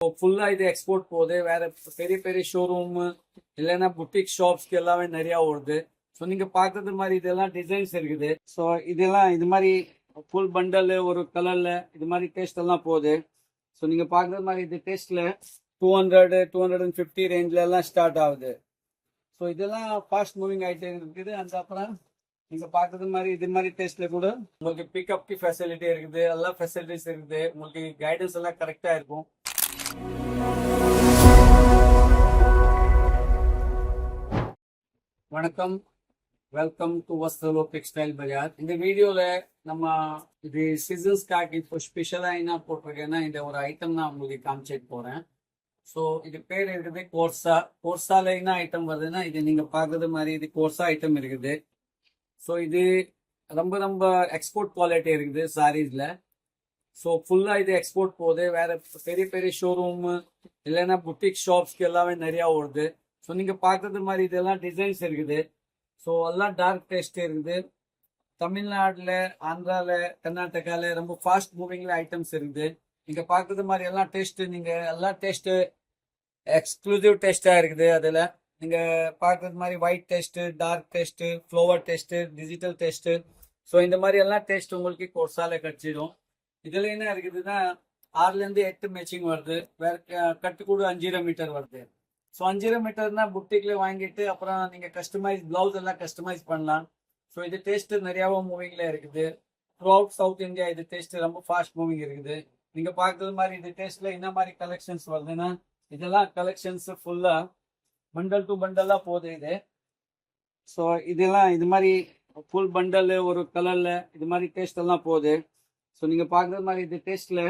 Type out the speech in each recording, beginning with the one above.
ஃபுல்லாக இது எக்ஸ்போர்ட் போகுது. வேற பெரிய பெரிய ஷோரூம் இல்லைன்னா புட்டிக் ஷாப்ஸ்க்கு எல்லாமே நிறையா ஓடுது. ஸோ நீங்கள் பார்க்குறது மாதிரி இதெல்லாம் டிசைன்ஸ் இருக்குது. ஸோ இதெல்லாம் இது மாதிரி ஃபுல் பண்டல் ஒரு கலரில் இது மாதிரி டேஸ்ட் எல்லாம் போகுது. ஸோ நீங்கள் பார்க்குறது மாதிரி இது டேஸ்ட்டில் 200-250 ரேஞ்சில் எல்லாம் ஸ்டார்ட் ஆகுது. ஸோ இதெல்லாம் ஃபாஸ்ட் மூவிங் ஐட்டம் இருக்குது. அந்த அப்புறம் நீங்கள் பார்க்குறது மாதிரி இது மாதிரி டேஸ்ட்டில் கூட உங்களுக்கு பிக்கப்க்கு ஃபெசிலிட்டி இருக்குது. எல்லா ஃபெசிலிட்டிஸ் இருக்குது. உங்களுக்கு கைடன்ஸ் எல்லாம் கரெக்டாக இருக்கும். வணக்கம், வெல்கம் டு வஸ்திரலோக் டெக்ஸ்டைல் பஜார். இந்த வீடியோல நம்ம இது சீசன்ஸ்க்காக இப்போ ஸ்பெஷலா என்ன போட்டிருக்கேன்னா இந்த ஒரு ஐட்டம் நான் உங்களுக்கு காமிச்சிட்டு போறேன். ஸோ இது பேர் இருக்குது கோர்சா. கோர்சால என்ன ஐட்டம் வருதுன்னா இது நீங்க பாக்குறது மாதிரி இது கோர்சா ஐட்டம் இருக்குது. ஸோ இது ரொம்ப ரொம்ப எக்ஸ்போர்ட் குவாலிட்டி இருக்குது சாரீஸ்ல. ஸோ ஃபுல்லா இது எக்ஸ்போர்ட் போகுது. வேற பெரிய பெரிய ஷோரூம் இல்லைன்னா புட்டிக் ஷாப்ஸ்க்கு எல்லாமே நிறையா ஓடுது. ஸோ நீங்கள் பார்க்குறது மாதிரி இதெல்லாம் டிசைன்ஸ் இருக்குது. ஸோ எல்லாம் டார்க் டேஸ்ட் இருக்குது. தமிழ்நாட்டில், ஆந்திராவில், கர்நாடகாவில் ரொம்ப ஃபாஸ்ட் மூவிங்கில் ஐட்டம்ஸ் இருக்குது. நீங்கள் பார்க்குறது மாதிரி எல்லாம் டேஸ்ட்டு நீங்கள் எல்லா டேஸ்ட்டு எக்ஸ்க்ளூசிவ் டேஸ்ட்டாக இருக்குது. அதில் நீங்கள் பார்க்குறது மாதிரி white taste, dark taste, flower taste, digital taste. So இந்த மாதிரி எல்லாம் டேஸ்ட் உங்களுக்கு கோர்ஸால கிடச்சிடும். இதில் என்ன இருக்குதுன்னா 6-8 மேட்சிங் வருது. வேற கட்டு கூட 5 மீட்டர் வருது. ஸோ 5 மீட்டர்னா புட்டிக்ல வாங்கிட்டு அப்புறம் நீங்கள் கஸ்டமைஸ் பிளவுஸ் எல்லாம் கஸ்டமைஸ் பண்ணலாம். ஸோ இது டேஸ்ட் நிறையாவும் மூவிங்ல இருக்குது. த்ரூ அவுட் சவுத் இந்தியா இது டேஸ்ட் ரொம்ப ஃபாஸ்ட் மூவிங் இருக்குது. நீங்கள் பார்க்குறது மாதிரி இது டேஸ்ட்ல என்ன மாதிரி கலெக்ஷன்ஸ் வருதுன்னா இதெல்லாம் கலெக்ஷன்ஸ் ஃபுல்லாக பண்டல் டு பண்டலாக போகுது இது. ஸோ இதெல்லாம் இது மாதிரி ஃபுல் பண்டல் ஒரு கலரில் இது மாதிரி டேஸ்ட் எல்லாம் போகுது. ஸோ நீங்கள் பார்க்குறது மாதிரி இது டேஸ்ட்டில்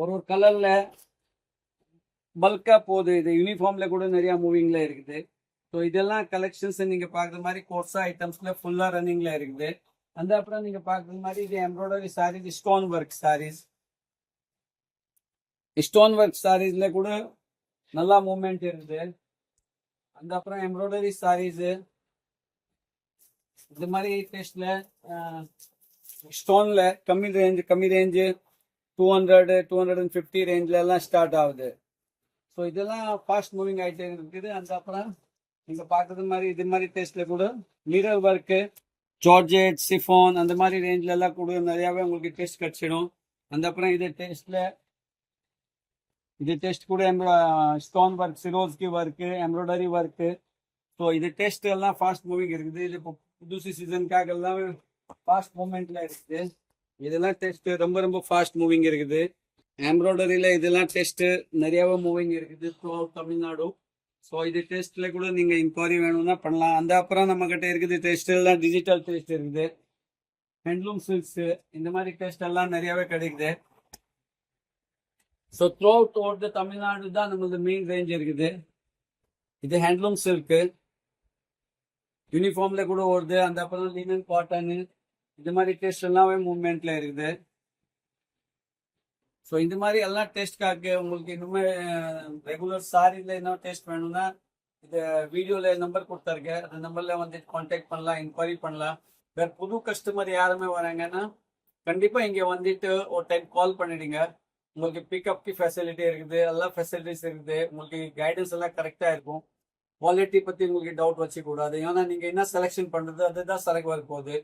ஒரு கலரில் பல்காக போகுது. இது யூனிஃபார்ம்ல கூட நிறையா மூவிங்கில் இருக்குது. ஸோ இதெல்லாம் கலெக்ஷன்ஸ் நீங்கள் பார்க்குற மாதிரி கோர்ஸா ஐட்டம்ஸ்ல ஃபுல்லாக ரன்னிங்கில் இருக்குது. அந்த அப்புறம் நீங்கள் பார்க்குற மாதிரி இது embroidery sarees, stone work sarees. Stone work சாரீஸ்ல கூட நல்லா மூவ்மெண்ட் இருக்குது. அந்த அப்புறம் எம்ப்ராய்டரி சாரீஸு இது மாதிரி டேஸ்ட்ல ஸ்டோன்ல கம்மி ரேஞ்சு 200-250 ரேஞ்சில் எல்லாம் ஸ்டார்ட் ஆகுது. ஸோ இதெல்லாம் ஃபாஸ்ட் மூவிங் ஐட்டம் இருக்குது. அந்த அப்புறம் நீங்கள் பார்க்குறது மாதிரி இது மாதிரி டேஸ்ட்டில் கூட மிரர் ஒர்க்கு, ஜார்ஜெட், சிஃபான் அந்த மாதிரி ரேஞ்சில் எல்லாம் கூட நிறையாவே உங்களுக்கு டேஸ்ட் கிடச்சிடும். அந்த அப்புறம் இது டேஸ்ட் கூட stone work, சிரோஸ்கி work, embroidery work. So இது டேஸ்ட் எல்லாம் ஃபாஸ்ட் மூவிங் இருக்குது. இது இப்போ புதுசு சீசனுக்காக எல்லாம் ஃபாஸ்ட் மூமெண்ட்ல இருக்குது. இதெல்லாம் டேஸ்ட் ரொம்ப ரொம்ப ஃபாஸ்ட் மூவிங் இருக்குது. எம்ப்ராய்டரியில் இதெல்லாம் டெஸ்ட்டு நிறையாவே மூவிங் இருக்குது த்ரூ அவுட் தமிழ்நாடு. ஸோ இது டெஸ்ட்டில் கூட நீங்கள் இன்கொயரி வேணும்னா பண்ணலாம். அந்த அப்புறம் நம்மக்கிட்ட இருக்குது டெஸ்ட் எல்லாம் டிஜிட்டல் டெஸ்ட் இருக்குது. ஹேண்ட்லூம் சில்க்ஸு இந்த மாதிரி டெஸ்ட் எல்லாம் நிறையாவே கிடைக்குது. ஸோ த்ரூ அவுட் ஓடுது தமிழ்நாடு தான் நம்மளது மெயின் ரேஞ்ச் இருக்குது. இது ஹேண்ட்லூம் சில்க்கு யூனிஃபார்ம்ல கூட ஓடுது. அந்த அப்புறம் லினன், காட்டனு இந்த மாதிரி டெஸ்ட் எல்லாமே மூவ்மெண்ட்ல இருக்குது. ஸோ இந்த மாதிரி எல்லாம் டேஸ்ட்காக உங்களுக்கு இன்னுமே ரெகுலர் சாரியில் என்ன டேஸ்ட் வேணும்னா இந்த வீடியோவில் நம்பர் கொடுத்துருக்கேன். அந்த நம்பரில் வந்து கான்டாக்ட் பண்ணலாம், இன்கொயரி பண்ணலாம். வேறு புது கஸ்டமர் யாருமே வராங்கன்னா கண்டிப்பாக இங்கே வந்துட்டு ஒரு டைம் கால் பண்ணிடுங்க. உங்களுக்கு பிக்கப்க்கு ஃபெசிலிட்டி இருக்குது. எல்லா ஃபெசிலிட்டிஸ் இருக்குது. உங்களுக்கு கைடன்ஸ் எல்லாம் கரெக்டாக இருக்கும். குவாலிட்டி பற்றி உங்களுக்கு டவுட் வச்சுக்கூடாது. ஏன்னா நீங்கள் என்ன செலெக்ஷன் பண்ணுறது அதுதான் செலக்ட் வரப்போகுது.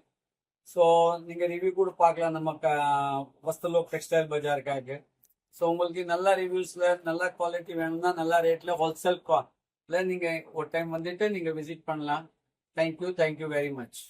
ஸோ நீங்கள் ரிவ்யூ கூட பார்க்கலாம் நம்ம வஸ்திரலோக் டெக்ஸ்டைல் பஜாருக்காக. ஸோ உங்களுக்கு நல்ல ரிவ்யூஸில் நல்ல குவாலிட்டி வேணும்னா நல்ல ரேட்டில் ஹோல்சேல் நீங்கள் ஒரு டைம் வந்துட்டு நீங்கள் விசிட் பண்ணலாம். Thank you very much.